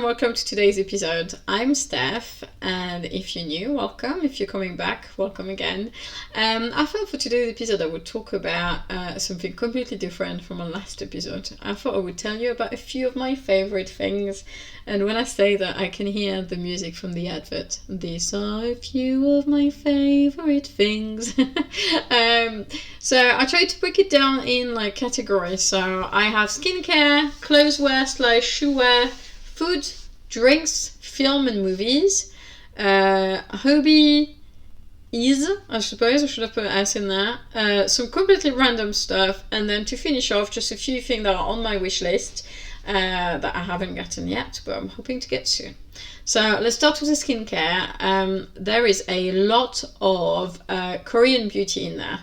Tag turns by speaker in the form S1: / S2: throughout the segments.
S1: welcome to today's episode. I'm Steph, and if you're new, welcome. If you're coming back, welcome again. I thought for today's episode I would talk about something completely different from our last episode. I thought I would tell you about a few of my favorite things, and when I say that, I can hear the music from the advert. These are a few of my favorite things. So I tried to break it down in like categories. So I have skincare, clothes wear / shoe wear, food, drinks, film and movies, hobby is, I suppose, I should have put an S in there, some completely random stuff, and then to finish off, just a few things that are on my wish list that I haven't gotten yet, but I'm hoping to get soon. So let's start with the skincare. There is a lot of Korean beauty in there.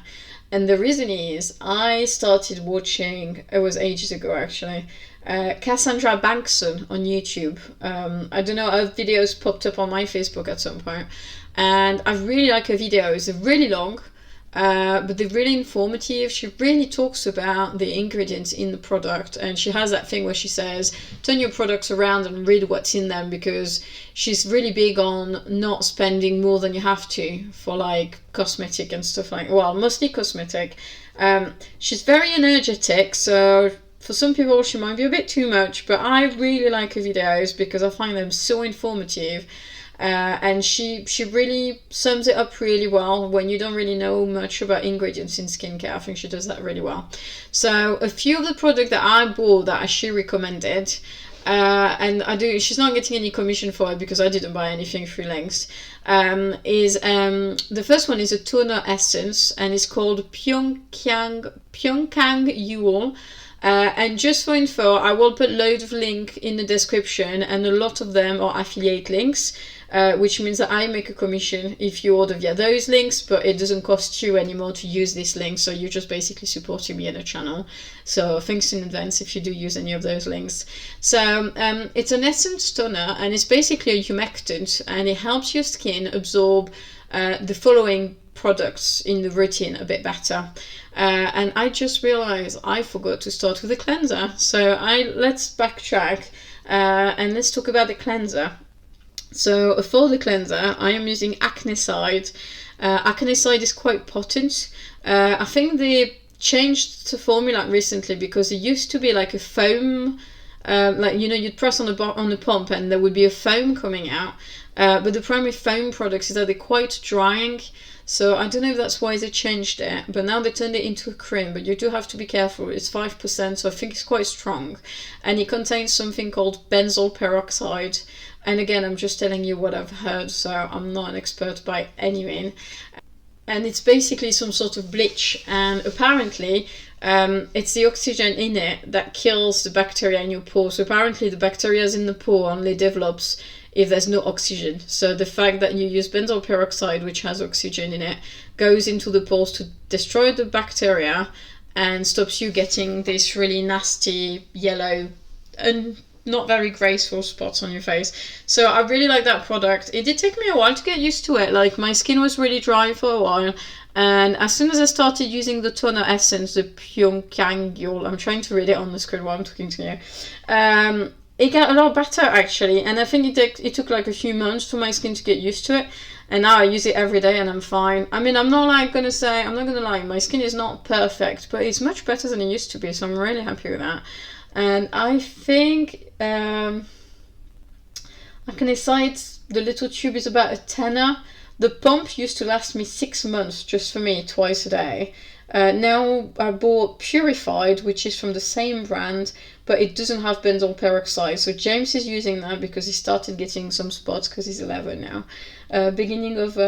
S1: And the reason is I started watching, it was ages ago actually, Cassandra Bankson on YouTube. I don't know, her videos popped up on my Facebook at some point, and I really like her videos. They're really long, but they're really informative. She really talks about the ingredients in the product, and she has that thing where she says, turn your products around and read what's in them, because she's really big on not spending more than you have to for like cosmetic and stuff like, well, mostly cosmetic. She's very energetic, so for some people she might be a bit too much, but I really like her videos because I find them so informative. And she really sums it up really well when you don't really know much about ingredients in skincare. I think she does that really well. So a few of the products that I bought that she recommended, and she's not getting any commission for it because I didn't buy anything through links, is the first one is a toner essence, and it's called Pyeongkang Yul. And just for info, I will put loads of links in the description, and a lot of them are affiliate links, which means that I make a commission if you order via those links, but it doesn't cost you anymore to use this link, so you're just basically supporting me and the channel. So thanks in advance if you do use any of those links. So it's an essence toner, and it's basically a humectant, and it helps your skin absorb the following products in the routine a bit better. And I just realized I forgot to start with the cleanser, so let's backtrack and let's talk about the cleanser. So for the cleanser, I am using Acnicide. Acnicide is quite potent. I think they changed the formula recently, because it used to be like a foam, like, you know, you'd press on the pump and there would be a foam coming out. But the problem with foam products is that they're quite drying. So I don't know if that's why they changed it, but now they turned it into a cream, but you do have to be careful. It's 5%, so I think it's quite strong. And it contains something called benzoyl peroxide. And again, I'm just telling you what I've heard, so I'm not an expert by any means. And it's basically some sort of bleach, and apparently it's the oxygen in it that kills the bacteria in your pore. So apparently the bacteria in the pore only develops if there's no oxygen. So the fact that you use benzoyl peroxide, which has oxygen in it, goes into the pores to destroy the bacteria and stops you getting this really nasty yellow and not very graceful spots on your face. So I really like that product. It did take me a while to get used to it. Like, my skin was really dry for a while, and as soon as I started using the toner essence, the Pyeongkang Yul, I'm trying to read it on the screen while I'm talking to you, it got a lot better actually, and I think it took like a few months for my skin to get used to it, and now I use it every day and I'm fine. I mean, I'm not gonna lie, my skin is not perfect, but it's much better than it used to be, so I'm really happy with that. And I think Acnicide, the little tube, is about a tenner. The pump used to last me 6 months just for me, twice a day. Now I bought Purified, which is from the same brand, but it doesn't have benzoyl peroxide. So James is using that because he started getting some spots because he's 11 now, beginning of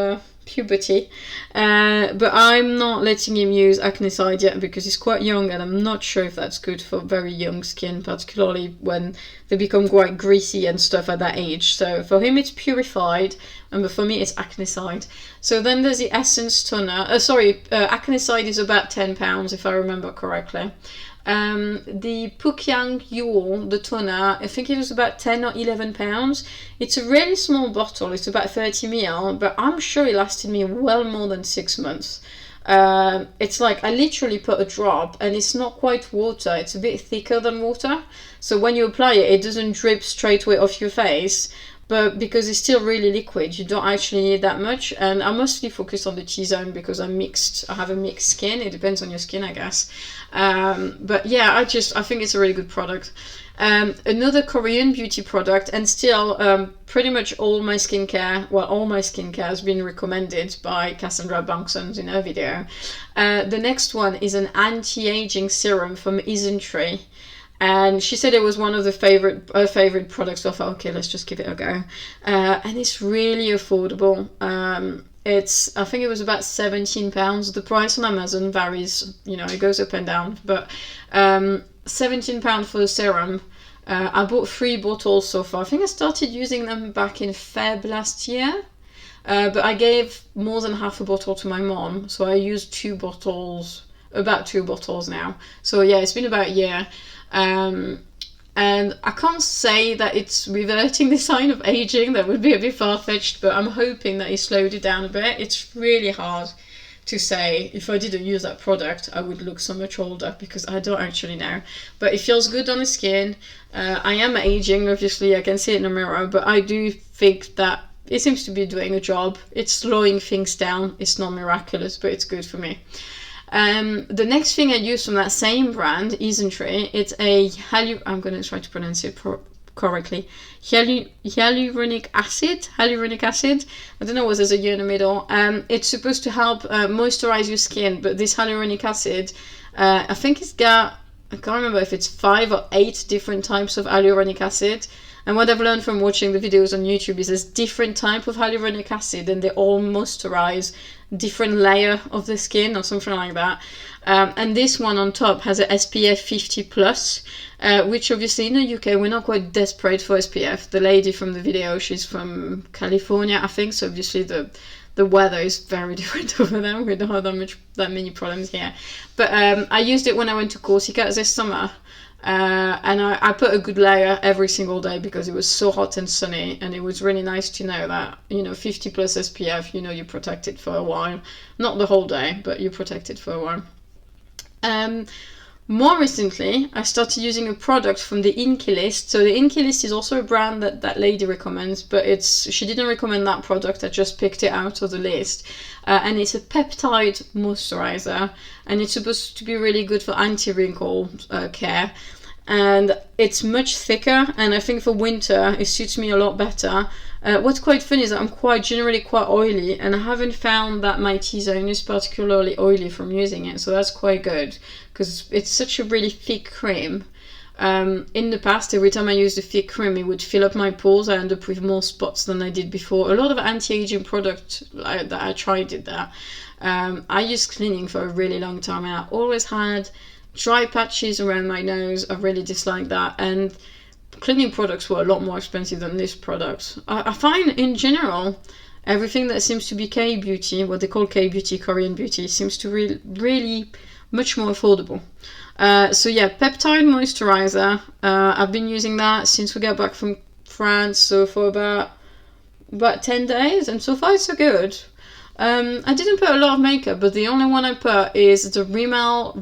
S1: puberty. But I'm not letting him use Acnicide yet because he's quite young, and I'm not sure if that's good for very young skin, particularly when they become quite greasy and stuff at that age. So for him it's Purified, and for me it's Acnicide. So then there's the Essence Toner. Acnicide is about £10 if I remember correctly. The Pyeongkang Yul, the toner, I think it was about £10 or £11. It's a really small bottle, it's about 30 ml, but I'm sure it lasted me well more than 6 months. It's like I literally put a drop, and it's not quite water, it's a bit thicker than water, so when you apply it, it doesn't drip straight away off your face, but because it's still really liquid, you don't actually need that much. And I mostly focus on the T-zone because I have a mixed skin. It depends on your skin, I guess. But yeah, I think it's a really good product. Another Korean beauty product, and still pretty much all my skincare has been recommended by Cassandra Bankson in her video. The next one is an anti-aging serum from Isntree. And she said it was one of her favorite products. So I thought, okay, let's just give it a go. And it's really affordable. I think it was about £17. The price on Amazon varies, it goes up and down. But £17 for the serum. I bought 3 bottles so far. I think I started using them back in Feb last year. But I gave more than half a bottle to my mom. So I used about 2 bottles now. So yeah, it's been about a year. And I can't say that it's reverting the sign of aging. That would be a bit far-fetched, but I'm hoping that it slowed it down a bit. It's really hard to say. If I didn't use that product, I would look so much older, because I don't actually know. But it feels good on the skin. I am aging, obviously, I can see it in the mirror, but I do think that it seems to be doing a job. It's slowing things down. It's not miraculous, but it's good for me. The next thing I use from that same brand, Isntree, it's a I'm going to try to pronounce it correctly. Hyaluronic acid. I don't know what there's a U in the middle. It's supposed to help moisturize your skin, but this hyaluronic acid, I think I can't remember if it's 5 or 8 different types of hyaluronic acid. And what I've learned from watching the videos on YouTube is there's different type of hyaluronic acid, and they all moisturize different layer of the skin or something like that. And this one on top has a SPF 50+, which obviously in the UK we're not quite desperate for SPF. The lady from the video, she's from California, I think, so obviously the weather is very different over there. We don't have that many problems here. But I used it when I went to Corsica this summer. And I put a good layer every single day because it was so hot and sunny, and it was really nice to know that 50+ SPF, you're protected for a while, not the whole day, but you're protected for a while. More recently, I started using a product from the Inkey List. So the Inkey List is also a brand that lady recommends, but she didn't recommend that product. I just picked it out of the list. And it's a peptide moisturizer, and it's supposed to be really good for anti-wrinkle care. And it's much thicker, and I think for winter it suits me a lot better. What's quite funny is that I'm generally quite oily, and I haven't found that my T-zone is particularly oily from using it, so that's quite good because it's such a really thick cream. In the past, every time I used a thick cream, it would fill up my pores. I end up with more spots than I did before. A lot of anti-aging products that I tried did that. I used cleaning for a really long time, and I always had dry patches around my nose. I really disliked that, and cleaning products were a lot more expensive than this product. I find in general everything that seems to be K-beauty, what they call K-beauty, Korean beauty, seems to really much more affordable. So yeah, peptide moisturizer. I've been using that since we got back from France, so for about 10 days, and so far it's so good. I didn't put a lot of makeup, but the only one I put is the Rimmel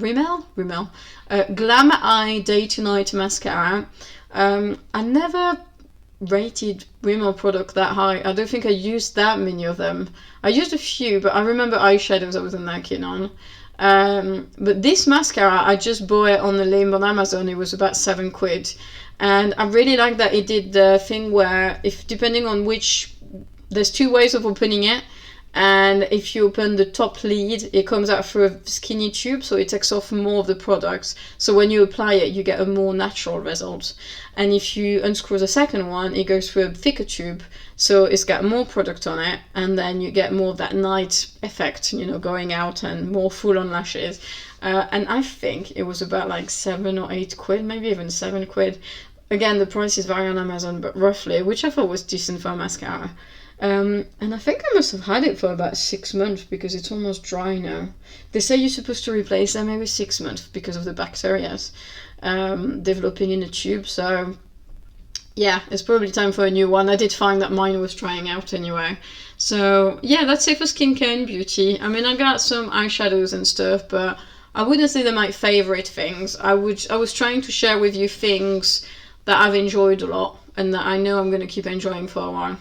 S1: Glam Eye Day to Night mascara. I never rated Rimmel product that high. I don't think I used that many of them. I used a few, but I remember eyeshadows I wasn't that keen on. But this mascara, I just bought it on the limb on Amazon. It was about £7, and I really like that it did the thing where, if depending on there's 2 ways of opening it. And if you open the top lid, it comes out through a skinny tube, so it takes off more of the products. So when you apply it, you get a more natural result. And if you unscrew the second one, it goes through a thicker tube, so it's got more product on it, and then you get more of that night effect, going out, and more full-on lashes. And I think it was about like £7 or £8, maybe even £7. Again, the prices vary on Amazon, but roughly, which I thought was decent for a mascara. And I think I must have had it for about 6 months because it's almost dry now. They say you're supposed to replace them every 6 months because of the bacteria developing in the tube. So yeah, it's probably time for a new one. I did find that mine was drying out anyway. So yeah, that's it for skincare and beauty. I mean, I got some eyeshadows and stuff, but I wouldn't say they're my favorite things. I was trying to share with you things that I've enjoyed a lot and that I know I'm going to keep enjoying for a while.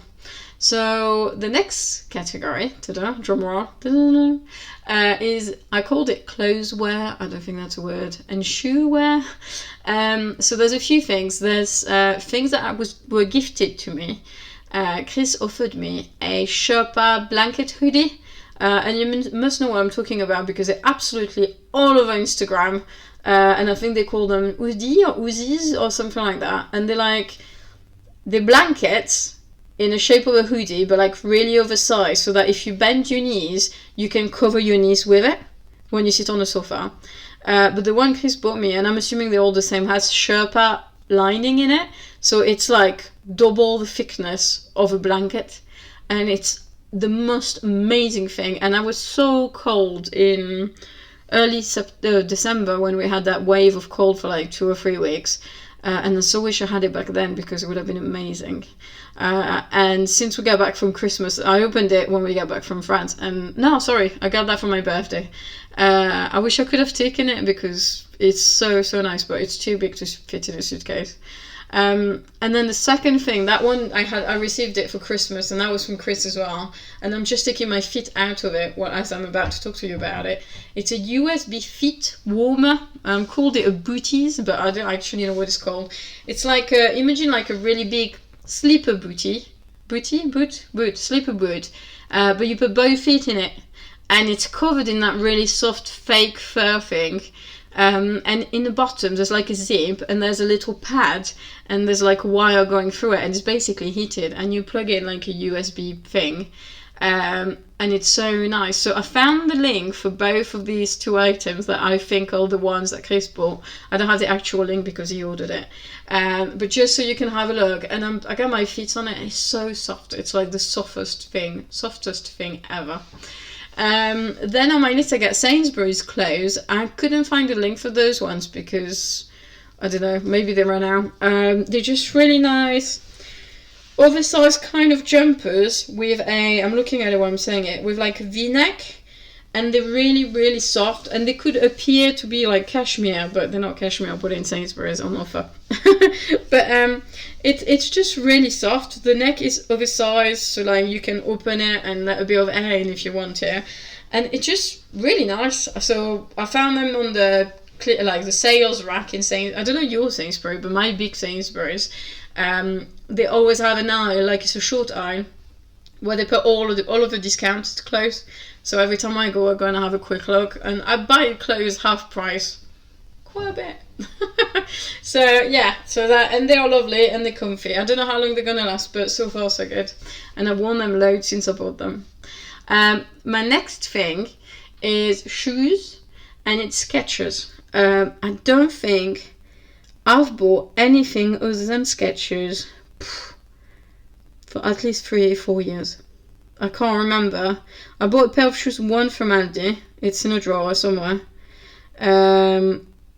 S1: So the next category, drum roll, is, I called it clothes wear. I don't think that's a word. And shoe wear. So there's a few things. There's things that were gifted to me. Chris offered me a Sherpa blanket hoodie. And you must know what I'm talking about because they're absolutely all over Instagram. And I think they call them hoodie or uzis or something like that. And they're blankets in the shape of a hoodie, but like really oversized, so that if you bend your knees, you can cover your knees with it when you sit on the sofa. But the one Chris bought me, and I'm assuming they're all the same, has Sherpa lining in it. So it's like double the thickness of a blanket. And it's the most amazing thing. And I was so cold in early December when we had that wave of cold for like 2 or 3 weeks. And I so wish I had it back then because it would have been amazing. And since we got back from Christmas, I opened it when we got back from France. And no, sorry, I got that for my birthday. I wish I could have taken it because it's so nice, but it's too big to fit in a suitcase. And then the second thing, that one I received it for Christmas, and that was from Chris as well. And I'm just taking my feet out of it as I'm about to talk to you about it. It's a USB feet warmer. Called it a booties, but I don't actually know what it's called. It's like imagine like a really big sleeper boot, sleeper boot. But you put both feet in it, and it's covered in that really soft fake fur thing. And in the bottom there's like a zip, and there's a little pad, and there's like a wire going through it, and it's basically heated, and you plug in like a USB thing, and it's so nice. So I found the link for both of these two items that I think are the ones that Chris bought. I don't have the actual link because he ordered it, but just so you can have a look. And I got my feet on it, and it's so soft. It's like the softest thing ever. Then on my list I got Sainsbury's clothes. I couldn't find a link for those ones because I don't know, maybe they ran out. They're just really nice oversized kind of jumpers with I'm looking at it while I'm saying it, with like a v-neck, and they're really soft, and they could appear to be like cashmere, but they're not cashmere. I put it in Sainsbury's on offer. But it's just really soft. The neck is oversized, so like you can open it and let a bit of air in if you want to, and it's just really nice. So I found them on the sales rack in I don't know your Sainsbury's, but my big Sainsbury's, they always have an aisle, like it's a short aisle, where they put all of the discounted clothes. So every time I go, I'm going to have a quick look, and I buy clothes half price, quite a bit. So yeah, and they're lovely and they're comfy. I don't know how long they're gonna last, but so far so good. And I've worn them loads since I bought them. My next thing is shoes, and it's Skechers. I don't think I've bought anything other than Skechers for at least 3 or 4 years. I can't remember. I bought a pair of shoes, one from Aldi. It's in a drawer somewhere.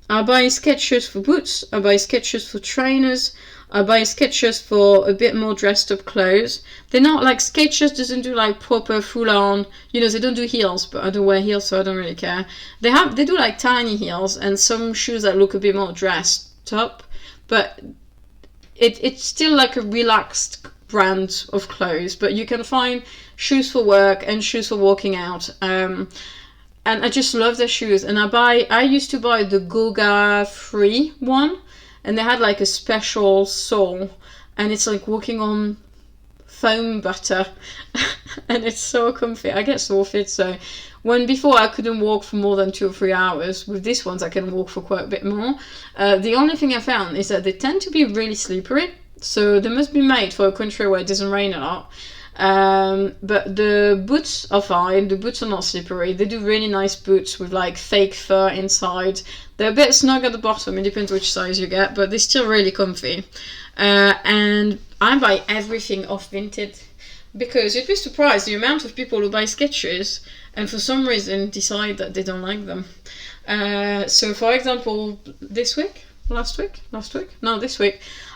S1: I buy Skechers for boots. I buy Skechers for trainers. I buy Skechers for a bit more dressed up clothes. They're not like, Skechers doesn't do like proper full on, they don't do heels, but I don't wear heels, so I don't really care. They do like tiny heels and some shoes that look a bit more dressed up, but it's still like a relaxed brand of clothes. But you can find shoes for work and shoes for walking out. And I just love their shoes. And I used to buy the Goga Free one, and they had like a special sole, and it's like walking on foam butter, and it's so comfy. I get sore feet, so when before I couldn't walk for more than 2 or 3 hours, with these ones I can walk for quite a bit more. The only thing I found is that they tend to be really slippery, so they must be made for a country where it doesn't rain a lot. But the boots are fine. The boots are not slippery. They do really nice boots with like fake fur inside. They're a bit snug at the bottom. It depends which size you get, but they're still really comfy. And I buy everything off Vinted, because you'd be surprised the amount of people who buy Skechers and for some reason decide that they don't like them. So for example, this week,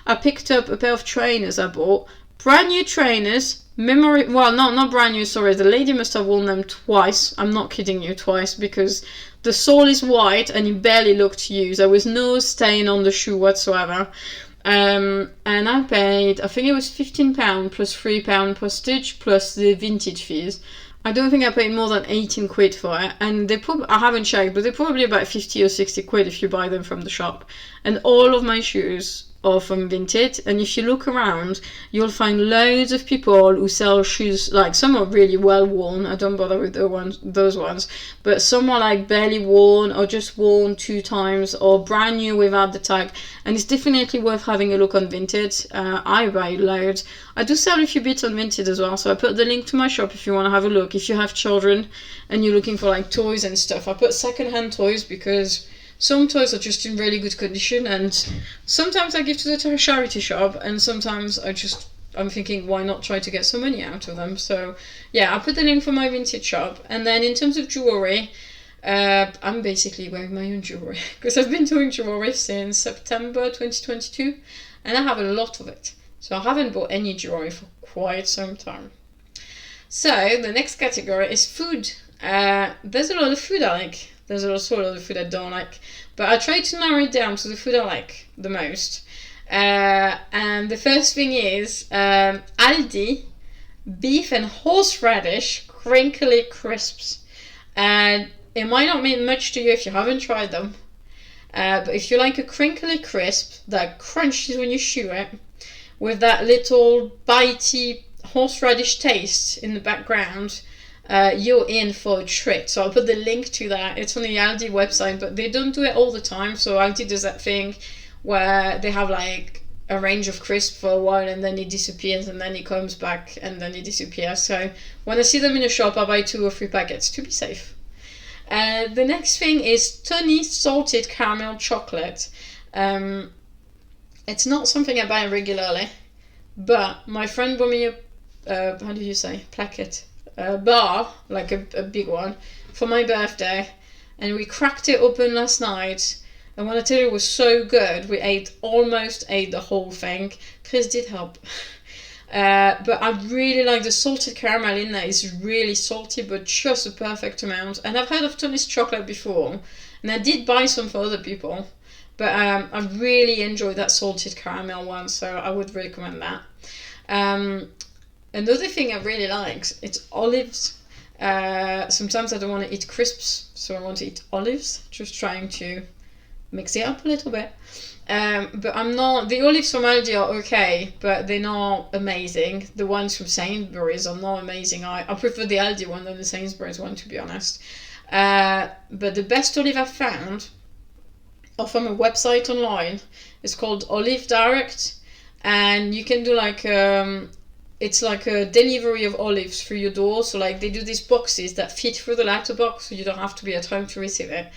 S1: I picked up a pair of trainers I bought. Brand new trainers, memory, well, no, not brand new, sorry, the lady must have worn them twice. I'm not kidding you, twice, because the sole is white and it barely looked used. There was no stain on the shoe whatsoever. And I paid, I think it was £15 plus £3 postage plus the vintage fees. I don't think I paid more than 18 quid for it, and I haven't checked, but they're probably about 50 or 60 quid if you buy them from the shop. And all of my shoes are from Vinted, and if you look around, you'll find loads of people who sell shoes, like some are really well worn, I don't bother with those ones, but some are like barely worn or just worn 2 times or brand new without the tag, and it's definitely worth having a look on Vinted. I buy loads. I do sell a few bits on Vinted as well, so I put the link to my shop if you want to have a look. If you have children and you're looking for like toys and stuff, I put second-hand toys because some toys are just in really good condition, and sometimes I give to the charity shop, and sometimes I'm thinking, why not try to get some money out of them? So yeah, I'll put the link for my Vinted shop. And then in terms of jewellery, I'm basically wearing my own jewellery because I've been doing jewellery since September 2022, and I have a lot of it. So I haven't bought any jewellery for quite some time. So the next category is food. There's a lot of food I like. There's also a lot of food I don't like, but I try to narrow it down to the food I like the most. And the first thing is Aldi beef and horseradish crinkly crisps. And it might not mean much to you if you haven't tried them, but if you like a crinkly crisp that crunches when you chew it, with that little bitey horseradish taste in the background, you're in for a treat. So I'll put the link to that. It's on the Aldi website, but they don't do it all the time. So Aldi does that thing where they have like a range of crisps for a while, and then it disappears, and then it comes back, and then it disappears. So when I see them in a shop, I buy 2 or 3 packets to be safe. The next thing is Tony salted caramel chocolate. It's not something I buy regularly, but my friend bought me a how do you say, placket, bar, like a big one, for my birthday, and we cracked it open last night, and when I tell you it was so good, we almost ate the whole thing. Chris did help. But I really like the salted caramel in there. It's really salty, but just the perfect amount. And I've heard of Tony's chocolate before, and I did buy some for other people, but I really enjoy that salted caramel one, so I would recommend that. Another thing I really like, it's olives. Sometimes I don't want to eat crisps, so I want to eat olives, just trying to mix it up a little bit. But the olives from Aldi are okay, but they're not amazing. The ones from Sainsbury's are not amazing. I prefer the Aldi one than the Sainsbury's one, to be honest. But the best olive I've found are from a website online. It's called Olive Direct, and you can do like it's like a delivery of olives through your door. So like they do these boxes that fit through the letterbox, so you don't have to be at home to receive it.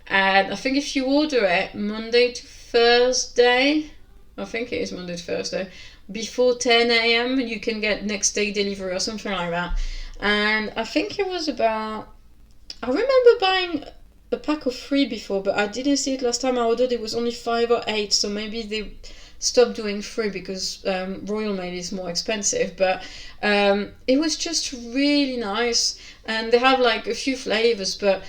S1: And I think if you order it Monday to Thursday, I think it is Monday to Thursday, before 10 a.m, you can get next day delivery or something like that. And I think it was I remember buying a pack of 3 before, but I didn't see it last time I ordered. It was only 5 or 8, so maybe they stopped doing 3 because Royal Mail is more expensive. But it was just really nice, and they have like a few flavors, but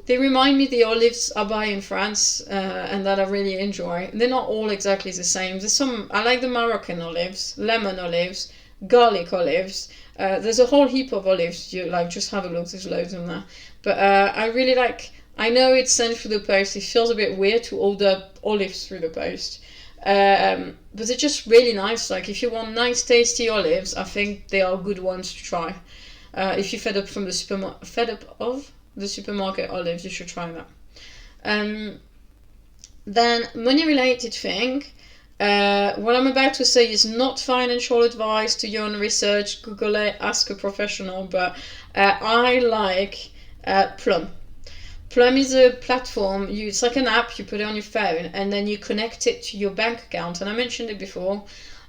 S1: they remind me the olives I buy in France, and that I really enjoy. They're not all exactly the same. I like the Moroccan olives, lemon olives, garlic olives. There's a whole heap of olives. You like just have a look. There's loads in there. But I really like. I know it's sent through the post. It feels a bit weird to order olives through the post, but they're just really nice. Like if you want nice, tasty olives, I think they are good ones to try. If you're fed up of the supermarket olives, you should try that. Then money-related thing. What I'm about to say is not financial advice. To your own research, Google it, ask a professional. But I like Plum. Plum is a platform. It's like an app. You put it on your phone, and then you connect it to your bank account. And I mentioned it before.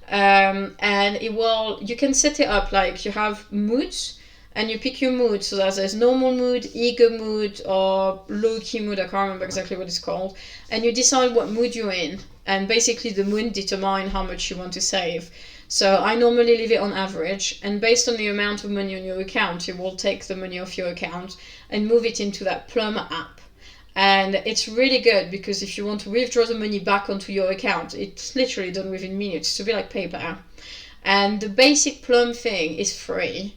S1: And you can set it up like you have moods. and you pick your mood. So there's normal mood, eager mood, or low-key mood. I can't remember exactly what it's called. And you decide what mood you're in. And basically the mood determines how much you want to save. So I normally leave it on average. And based on the amount of money on your account, it will take the money off your account and move it into that Plum app. And it's really good because if you want to withdraw the money back onto your account, it's literally done within minutes. It's a bit like PayPal. And the basic Plum thing is free.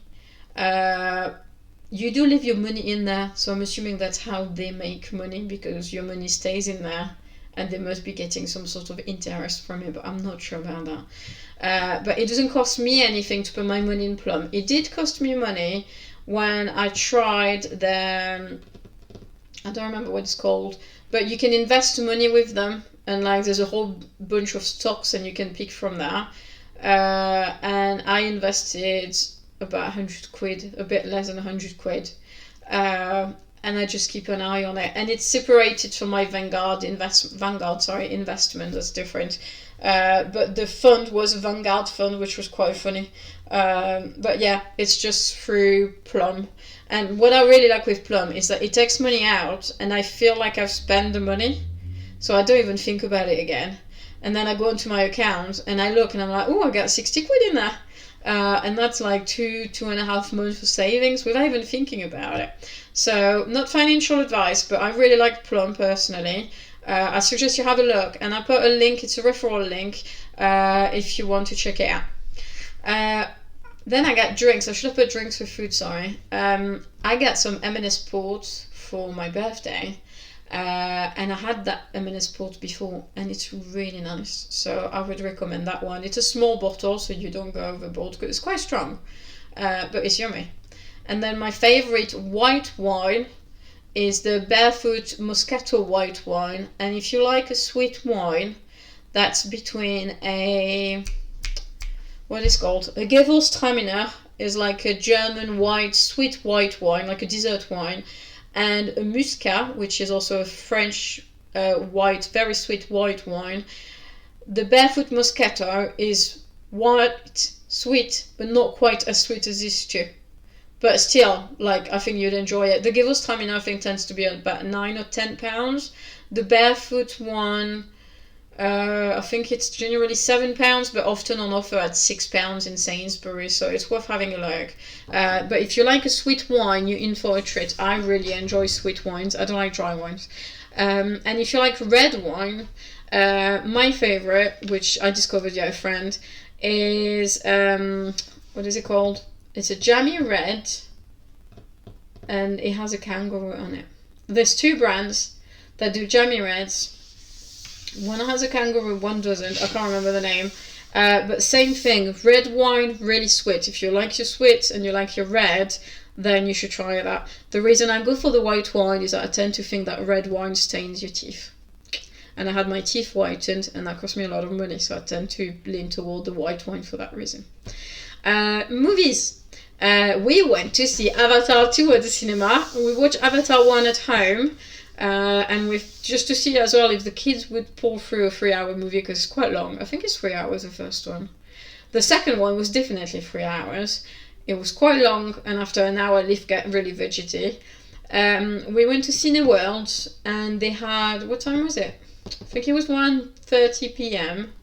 S1: You do leave your money in there, so I'm assuming that's how they make money, because your money stays in there and they must be getting some sort of interest from it, but I'm not sure about that. But it doesn't cost me anything to put my money in Plum. It did cost me money when I tried the, I don't remember what it's called, but you can invest money with them, and like there's a whole bunch of stocks and you can pick from there. And I invested about 100 quid, a bit less than 100 quid. And I just keep an eye on it. And it's separated from my Vanguard investment, that's different. But the fund was a Vanguard fund, which was quite funny. But yeah, it's just through Plum. And what I really like with Plum is that it takes money out and I feel like I've spent the money. So I don't even think about it again. And then I go into my account and I look and I'm like, oh, I got 60 quid in there. And that's like 2.5 months of savings without even thinking about it. So not financial advice, but I really like Plum personally. I suggest you have a look, and I put a link, it's a referral link, if you want to check it out. Then I got drinks. I should have put drinks with food, sorry. I got some M&S Port for my birthday. And I had that M&S Port before, and it's really nice, so I would recommend that one. It's a small bottle, so you don't go overboard, because it's quite strong, but it's yummy. And then my favorite white wine is the Barefoot Moscato white wine. And if you like a sweet wine, that's between a, what is called, a Gewürztraminer is like a German sweet white wine, like a dessert wine, and a Muscat, which is also a French very sweet white wine. The Barefoot Moscato is white, sweet, but not quite as sweet as these two. But still, like, I think you'd enjoy it. The Gewürztraminer, I think, tends to be about £9 or £10. The Barefoot one, I think it's generally £7, but often on offer at £6 in Sainsbury's, so it's worth having a look. But if you like a sweet wine, you're in for a treat. I really enjoy sweet wines. I don't like dry wines. And if you like red wine, my favorite, which I discovered via a friend, is what is it called? It's a jammy red, and it has a kangaroo on it. There's two brands that do jammy reds. One has a kangaroo, one doesn't. I can't remember the name. But same thing, red wine, really sweet. If you like your sweet and you like your red, then you should try that. The reason I go for the white wine is that I tend to think that red wine stains your teeth. And I had my teeth whitened, and that cost me a lot of money, so I tend to lean toward the white wine for that reason. Movies. We went to see Avatar 2 at the cinema. We watched Avatar 1 at home. And just to see as well if the kids would pull through a 3-hour movie, because it's quite long. I think it's 3 hours, the first one. The second one was definitely 3 hours. It was quite long, and after an hour, Leaf got really fidgety. We went to Cineworld, and they had, what time was it? I think it was 1:30 p.m.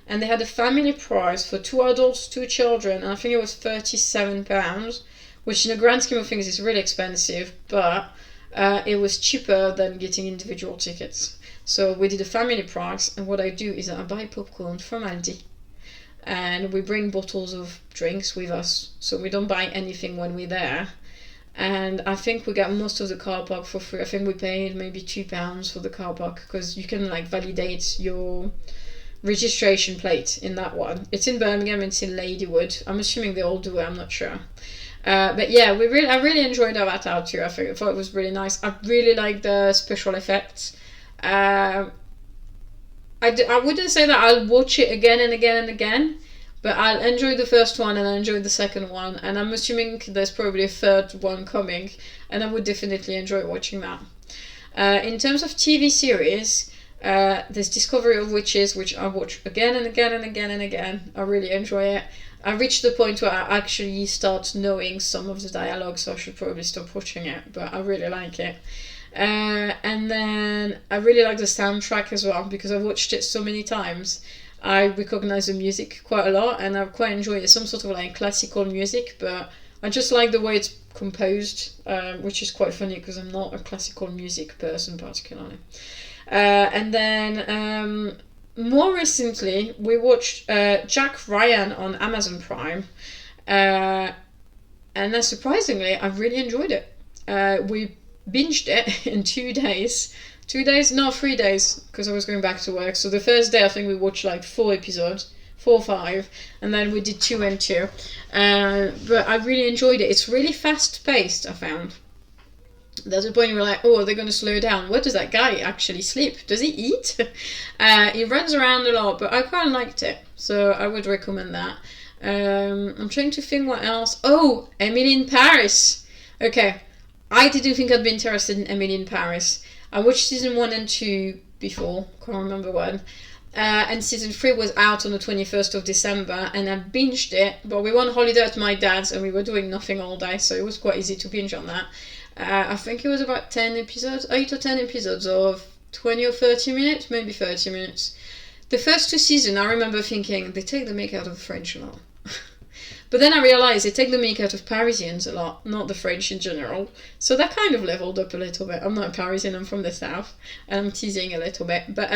S1: And they had a family price for 2 adults, 2 children, and I think it was £37, which in the grand scheme of things is really expensive, but it was cheaper than getting individual tickets. So we did a family price, and what I do is I buy popcorn from Aldi, and we bring bottles of drinks with us, so we don't buy anything when we're there. And I think we got most of the car park for free. I think we paid maybe £2 for the car park, because you can like validate your registration plate in that one. It's in Birmingham, it's in Ladywood. I'm assuming they all do it, I'm not sure. But yeah, I really enjoyed Avatar 2. I thought it was really nice. I really like the special effects. I wouldn't say that I'll watch it again and again and again, but I'll enjoy the first one and I enjoy the second one, and I'm assuming there's probably a third one coming, and I would definitely enjoy watching that. In terms of TV series, There's Discovery of Witches, which I watch again and again and again and again. I really enjoy it. I reached the point where I actually start knowing some of the dialogue, so I should probably stop watching it, but I really like it. And then I really like the soundtrack as well, because I've watched it so many times. I recognize the music quite a lot, and I quite enjoy it. It's some sort of like classical music, but I just like the way it's composed, which is quite funny because I'm not a classical music person particularly. And then more recently, we watched Jack Ryan on Amazon Prime, and then surprisingly, I really enjoyed it. We binged it in 2 days. 2 days? No, 3 days, because I was going back to work. So the first day, I think we watched like 4 episodes, 4 or 5, and then we did 2 and 2. But I really enjoyed it. It's really fast paced, I found. There's a point where we're like, oh, they're going to slow down. Where does that guy actually sleep? Does he eat? He runs around a lot, but I quite liked it. So I would recommend that. I'm trying to think what else. Oh, Emily in Paris. Okay, I didn't think I'd be interested in Emily in Paris. I watched season 1 and 2 before, can't remember when. And season 3 was out on the 21st of December, and I binged it. But we were on holiday at my dad's, and we were doing nothing all day, so it was quite easy to binge on that. I think it was about 10 episodes, 8 or 10 episodes of 20 or 30 minutes, maybe 30 minutes. The first 2 seasons, I remember thinking, they take the mick out of the French a lot. But then I realised they take the mick out of Parisians a lot, not the French in general. So that kind of leveled up a little bit. I'm not a Parisian, I'm from the south. And I'm teasing a little bit. But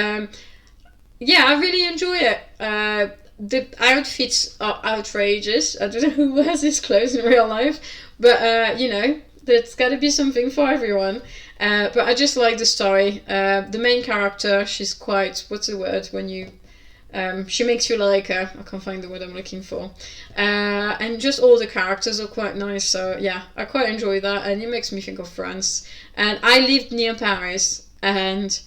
S1: yeah, I really enjoy it. The outfits are outrageous. I don't know who wears this clothes in real life. But, you know, there's got to be something for everyone. But I just like the story. The main character, she's quite, what's the word when you... she makes you like her. I can't find the word I'm looking for. And just all the characters are quite nice. So yeah, I quite enjoy that. And it makes me think of France. And I lived near Paris. And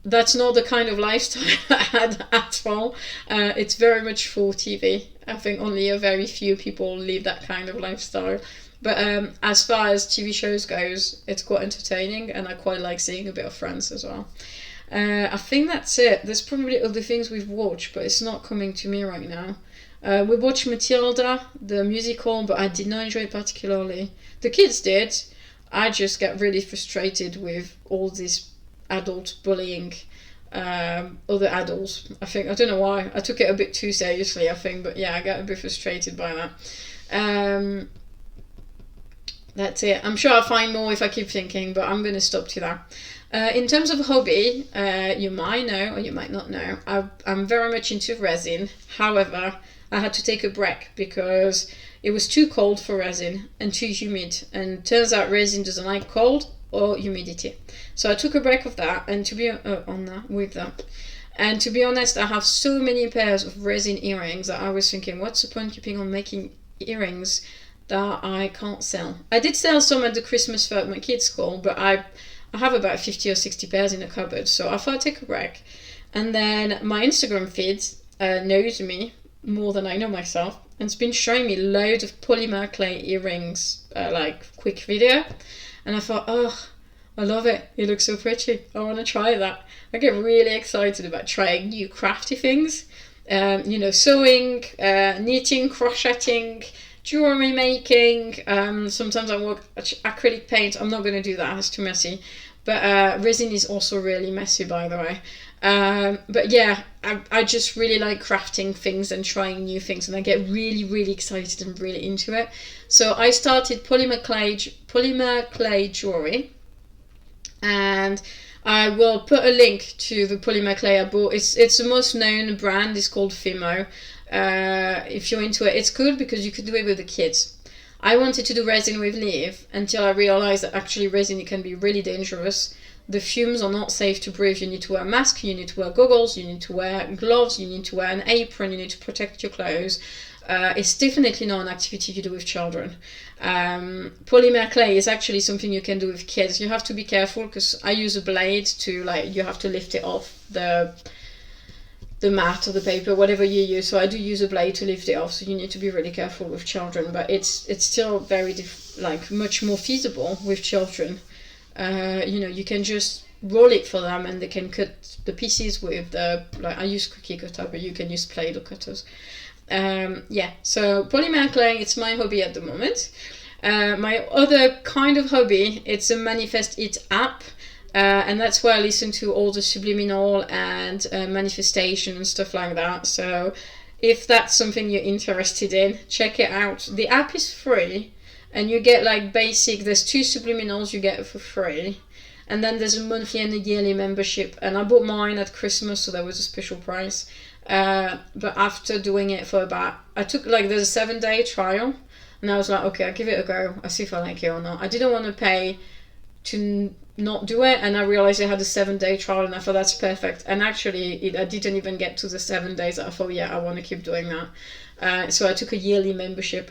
S1: that's not the kind of lifestyle I had at all. It's very much for TV. I think only a very few people live that kind of lifestyle. But as far as TV shows goes, it's quite entertaining. And I quite like seeing a bit of France as well. I think that's it. There's probably other things we've watched, but it's not coming to me right now. We watched Matilda, the musical, but I did not enjoy it particularly. The kids did. I just get really frustrated with all this adult bullying other adults. I don't know why. I took it a bit too seriously, I think, but yeah, I get a bit frustrated by that. That's it. I'm sure I'll find more if I keep thinking, but I'm going to stop to that. In terms of hobby, you might know or you might not know, I'm very much into resin. However, I had to take a break because it was too cold for resin and too humid. And turns out resin doesn't like cold or humidity. So I took a break of that, and to be And to be honest, I have so many pairs of resin earrings that I was thinking, what's the point keeping on making earrings that I can't sell? I did sell some at the Christmas fair at my kids' school, but I have about 50 or 60 pairs in the cupboard, so I thought I'd take a break. And then my Instagram feed knows me more than I know myself, and it's been showing me loads of polymer clay earrings, like quick video. And I thought, oh, I love it. It looks so pretty. I want to try that. I get really excited about trying new crafty things. Sewing, knitting, crocheting, jewelry making. Sometimes I work acrylic paint. I'm not going to do that. It's too messy. But resin is also really messy, by the way. But yeah, I just really like crafting things and trying new things, and I get really, really excited and really into it. So I started polymer clay jewelry, and I will put a link to the polymer clay I bought. It's the most known brand. It's called Fimo. If you're into it, it's good because you can do it with the kids. I wanted to do resin with leaf until I realized that actually resin can be really dangerous. The fumes are not safe to breathe. You need to wear a mask, you need to wear goggles, you need to wear gloves, you need to wear an apron, you need to protect your clothes. It's definitely not an activity you do with children. Polymer clay is actually something you can do with kids. You have to be careful because I use a blade to, you have to lift it off the mat or the paper, whatever you use. So I do use a blade to lift it off, so you need to be really careful with children, but it's still very much more feasible with children. You can just roll it for them, and they can cut the pieces with the, like, I use cookie cutter, but you can use Play-Doh cutters. Yeah, so polymer clay, it's my hobby at the moment. My other kind of hobby, it's a Manifest It app, and that's where I listen to all the subliminal and manifestation and stuff like that. So if that's something you're interested in, check it out. The app is free, and you get like basic, there's 2 subliminals you get for free, and then there's a monthly and a yearly membership, and I bought mine at Christmas, so that was a special price. But after doing it for about, I took like, there's a 7-day trial, and I was like, okay, I'll give it a go, I'll see if I like it or not. I didn't want to pay to not do it, and I realized I had a 7-day trial, and I thought that's perfect. And actually I didn't even get to the 7 days. I thought, yeah, I want to keep doing that. So I took a yearly membership,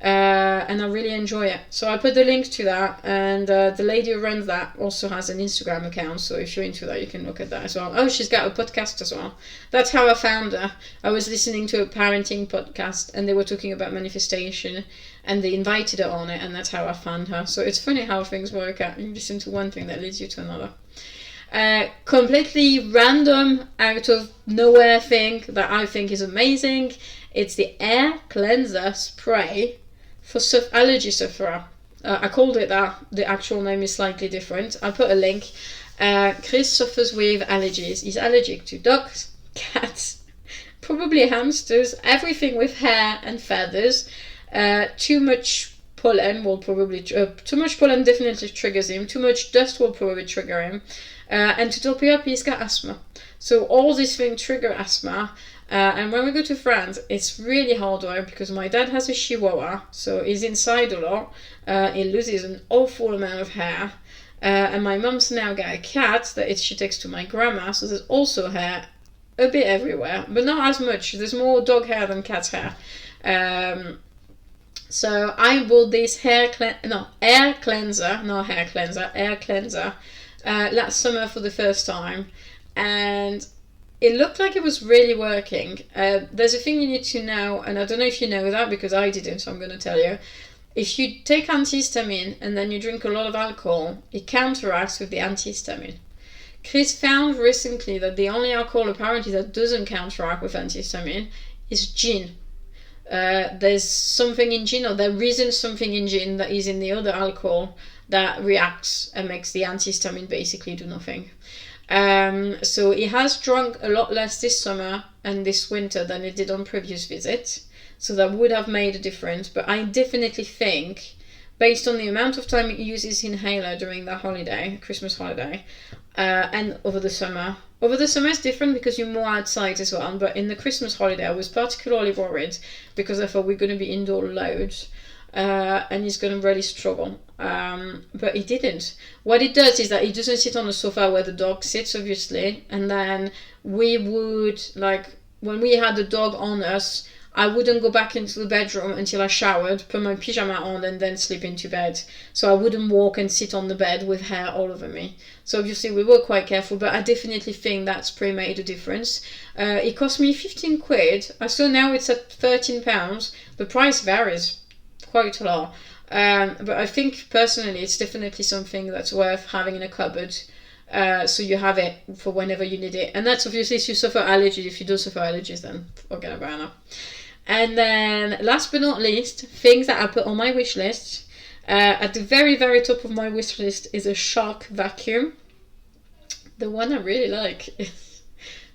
S1: and I really enjoy it. So I put the link to that, and the lady who runs that also has an Instagram account, so if you're into that, you can look at that as well. Oh, she's got a podcast as well. That's how I found her. I was listening to a parenting podcast, and they were talking about manifestation, and they invited her on it, and that's how I found her. So it's funny how things work out. You listen to one thing that leads you to another. Completely random, out of nowhere thing that I think is amazing. It's the air cleanser spray for allergy sufferer. I called it that. The actual name is slightly different. I'll put a link. Chris suffers with allergies. He's allergic to dogs, cats, probably hamsters, everything with hair and feathers. Too much pollen will probably too much pollen definitely triggers him. Too much dust will probably trigger him. And to top it up, he's got asthma. So all these things trigger asthma. And when we go to France, it's really hard work because my dad has a Chihuahua, so he's inside a lot. He loses an awful amount of hair. And my mum's now got a cat that she takes to my grandma, so there's also hair a bit everywhere, but not as much. There's more dog hair than cat hair. So I bought this air cleanser last summer for the first time, and it looked like it was really working. There's a thing you need to know, and I don't know if you know that because I didn't, so I'm going to tell you. If you take antihistamine and then you drink a lot of alcohol, it counteracts with the antihistamine. Chris found recently that the only alcohol apparently that doesn't counteract with antihistamine is gin. There's something in gin, or there isn't something in gin that is in the other alcohol that reacts and makes the antihistamine basically do nothing. So he has drunk a lot less this summer and this winter than he did on previous visits, so that would have made a difference. But I definitely think, based on the amount of time he uses inhaler during the holiday, Christmas holiday, and over the summer is different because you're more outside as well, but in the Christmas holiday I was particularly worried because I thought we're going to be indoor loads, and he's going to really struggle. But he didn't. What it does is that he doesn't sit on the sofa where the dog sits, obviously, and then we would, like, when we had the dog on us, I wouldn't go back into the bedroom until I showered, put my pyjama on, and then sleep into bed. So I wouldn't walk and sit on the bed with hair all over me. So obviously we were quite careful, but I definitely think that spray made a difference. It cost me 15 quid. I saw now it's at £13. The price varies quite a lot. But I think personally it's definitely something that's worth having in a cupboard. So you have it for whenever you need it. And that's obviously if you suffer allergies. If you do suffer allergies, then forget about it. And then last but not least, things that I put on my wish list. At the very, very top of my wish list is a Shark vacuum. The one I really like is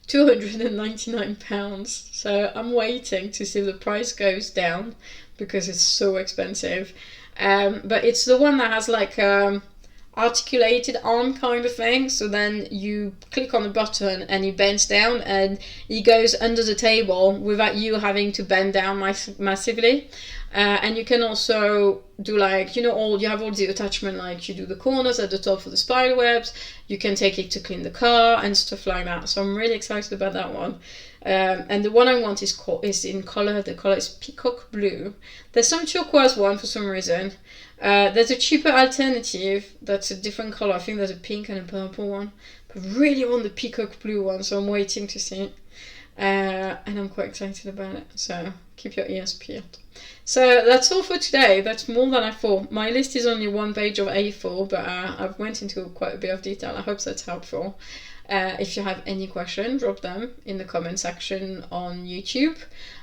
S1: £299. So I'm waiting to see if the price goes down because it's so expensive. But it's the one that has like articulated arm kind of thing, so then you click on the button and he bends down and he goes under the table without you having to bend down massively. And you can also do, like, you have all the attachment, like you do the corners at the top for the spider webs, you can take it to clean the car and stuff like that. So I'm really excited about that one. And the one I want is in color. The color is peacock blue. There's some turquoise one for some reason. There's a cheaper alternative that's a different color. I think there's a pink and a purple one, but I really want the peacock blue one, so I'm waiting to see it. And I'm quite excited about it. So keep your ears peeled. So that's all for today. That's more than I thought. My list is only 1 page of A4, but I've went into quite a bit of detail. I hope that's helpful. If you have any questions, drop them in the comment section on YouTube.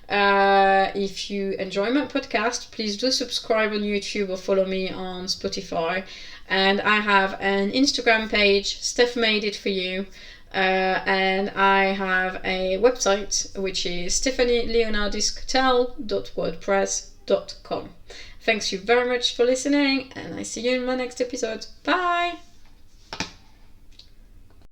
S1: If you enjoy my podcast, please do subscribe on YouTube or follow me on Spotify. And I have an Instagram page, Steph Made It For You. And I have a website, which is stephanieleonardiscotel.wordpress.com. Thanks you very much for listening, and I see you in my next episode. Bye!